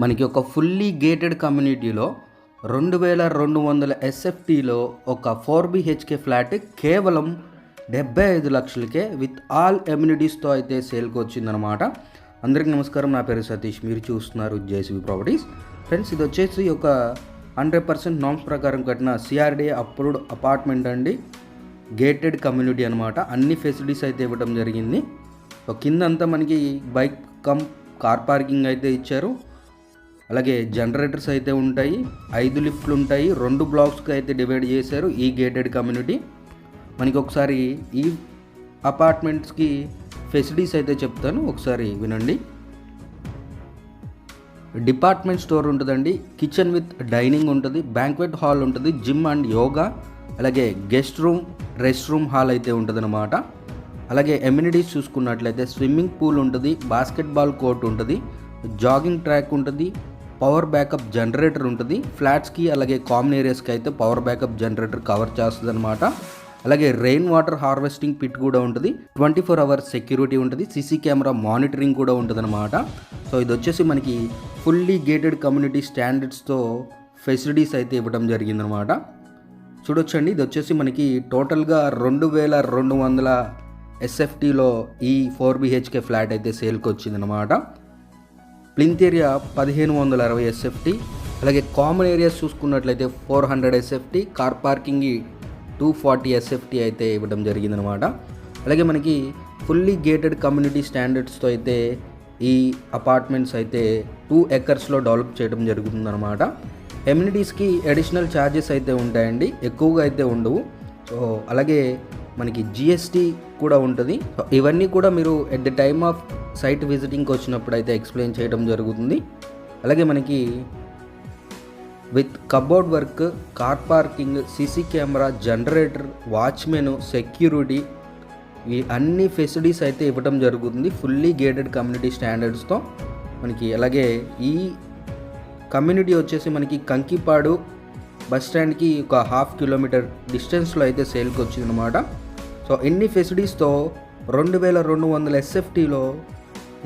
మనకి ఒక fully gated కమ్యూనిటీలో 2200 ఎస్ఎఫ్టీలో ఒక 4BHK ఫ్లాట్ కేవలం 75 లక్షలకే విత్ ఆల్ ఎమ్యూనిటీస్తో అయితే సేల్కి వచ్చిందనమాట. అందరికీ నమస్కారం, నా పేరు సతీష్, మీరు చూస్తున్నారు జేసీబీ ప్రాపర్టీస్. ఫ్రెండ్స్, ఇది వచ్చేసి ఒక 100% నామ్స్ ప్రకారం కట్టిన సిఆర్డీఏ అప్రూవ్డ్ అపార్ట్మెంట్ అండి. గేటెడ్ కమ్యూనిటీ అనమాట. అన్ని ఫెసిలిటీస్ అయితే ఇవ్వడం జరిగింది. కింద అంతా మనకి బైక్ కమ్ కార్ పార్కింగ్ అయితే ఇచ్చారు. అలాగే జనరేటర్స్ అయితే ఉంటాయి, 5 లిఫ్ట్లు ఉంటాయి. 2 బ్లాక్స్కి అయితే డివైడ్ చేశారు ఈ గేటెడ్ కమ్యూనిటీ. మనకి ఒకసారి ఈ అపార్ట్మెంట్స్కి ఫెసిలిటీస్ అయితే చెప్తాను, ఒకసారి వినండి. డిపార్ట్మెంట్ స్టోర్ ఉంటుందండి, కిచెన్ విత్ డైనింగ్ ఉంటుంది, బ్యాంక్వెట్ హాల్ ఉంటుంది, జిమ్ అండ్ యోగా, అలాగే guest room, rest room hall అయితే ఉంటుందన్నమాట. అలాగే ఎమ్యూనిటీస్ చూసుకున్నట్లయితే స్విమ్మింగ్ పూల్ ఉంటుంది, బాస్కెట్బాల్ కోర్ట్ ఉంటుంది, జాగింగ్ ట్రాక్ ఉంటుంది, పవర్ బ్యాకప్ జనరేటర్ ఉంటుంది. ఫ్లాట్స్కి అలాగే కామన్ ఏరియాస్కి అయితే పవర్ బ్యాకప్ జనరేటర్ కవర్ చేస్తుంది అనమాట. అలాగే రెయిన్ వాటర్ హార్వెస్టింగ్ పిట్ కూడా ఉంటుంది, 24 అవర్స్ సెక్యూరిటీ ఉంటుంది, సీసీ కెమెరా మానిటరింగ్ కూడా ఉంటుంది అనమాట. సో ఇది వచ్చేసి మనకి ఫుల్లీ గేటెడ్ కమ్యూనిటీ స్టాండర్డ్స్తో ఫెసిలిటీస్ అయితే ఇవ్వడం జరిగిందనమాట. చూడొచ్చండి, ఇది వచ్చేసి మనకి టోటల్గా 2200 ఎస్ఎఫ్టీలో ఈ 4BHK ఫ్లాట్ అయితే సేల్కి వచ్చిందనమాట. ప్లింత్ ఏరియా 1560 ఎస్ఎఫ్టీ, అలాగే కామన్ ఏరియాస్ చూసుకున్నట్లయితే 400 ఎస్ఎఫ్టీ, కార్ పార్కింగ్ 240 ఎస్ఎఫ్టీ అయితే ఇవ్వడం జరిగిందనమాట. అలాగే మనకి ఫుల్లీ గేటెడ్ కమ్యూనిటీ స్టాండర్డ్స్తో అయితే ఈ అపార్ట్మెంట్స్ అయితే 2 ఎకర్స్లో డెవలప్ చేయడం జరుగుతుందన్నమాట. ఎమ్యూనిటీస్కి అడిషనల్ ఛార్జెస్ అయితే ఉంటాయండి, ఎక్కువగా అయితే ఉండవు. సో అలాగే మనకి జిఎస్టీ కూడా ఉంటుంది. ఇవన్నీ కూడా మీరు at the time of site విజిటింగ్కి వచ్చినప్పుడు అయితే ఎక్స్ప్లెయిన్ చేయడం జరుగుతుంది. అలాగే మనకి with cupboard work, car parking, CC camera, generator, watchman, security, ఈ అన్ని ఫెసిలిటీస్ అయితే ఇవ్వడం జరుగుతుంది ఫుల్లీ గేటెడ్ కమ్యూనిటీ స్టాండర్డ్స్తో మనకి. అలాగే ఈ కమ్యూనిటీ వచ్చేసి మనకి కంకిపాడు బస్ స్టాండ్కి ఒక 1/2 కిలోమీటర్ డిస్టెన్స్లో అయితే సేల్కి వచ్చిందనమాట. సో ఇన్ని ఫెసిలిటీస్తో 2200 ఎస్ఎఫ్టీలో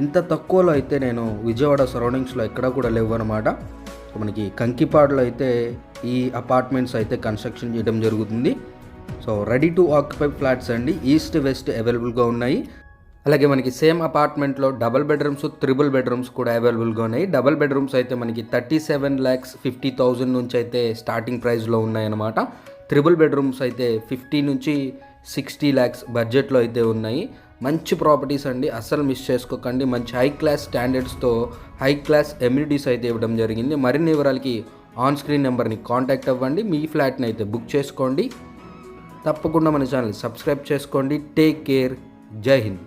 ఇంత తక్కువలో అయితే నేను విజయవాడ సరౌండింగ్స్లో ఎక్కడ కూడా లేవు అనమాట. సో మనకి కంకిపాడులో అయితే ఈ అపార్ట్మెంట్స్ అయితే కన్స్ట్రక్షన్ చేయడం జరుగుతుంది. So ready to occupy flats అండి, ఈస్ట్ వెస్ట్ అవైలబుల్గా ఉన్నాయి. అలాగే మనకి సేమ్ అపార్ట్మెంట్లో డబల్ బెడ్రూమ్స్, త్రిబుల్ బెడ్రూమ్స్ కూడా అవైలబుల్గా ఉన్నాయి. డబల్ బెడ్రూమ్స్ అయితే మనకి 37,50,000 నుంచి అయితే స్టార్టింగ్ ప్రైస్లో ఉన్నాయన్నమాట. త్రిబుల్ బెడ్రూమ్స్ అయితే 50 నుంచి 60 lakhs బడ్జెట్లో అయితే ఉన్నాయి. మంచి ప్రాపర్టీస్ అండి, అస్సలు మిస్ చేసుకోకండి. మంచి హై క్లాస్ స్టాండర్డ్స్తో హై క్లాస్ ఎమ్యూనిటీస్ అయితే ఇవ్వడం జరిగింది. మరిన్ని వివరాలకి ఆన్ స్క్రీన్ నెంబర్ని కాంటాక్ట్ అవ్వండి, మీ ఫ్లాట్ని అయితే బుక్ చేసుకోండి. తప్పకుండా మన ఛానల్ సబ్స్క్రైబ్ చేసుకోండి. టేక్ కేర్, జై హింద్.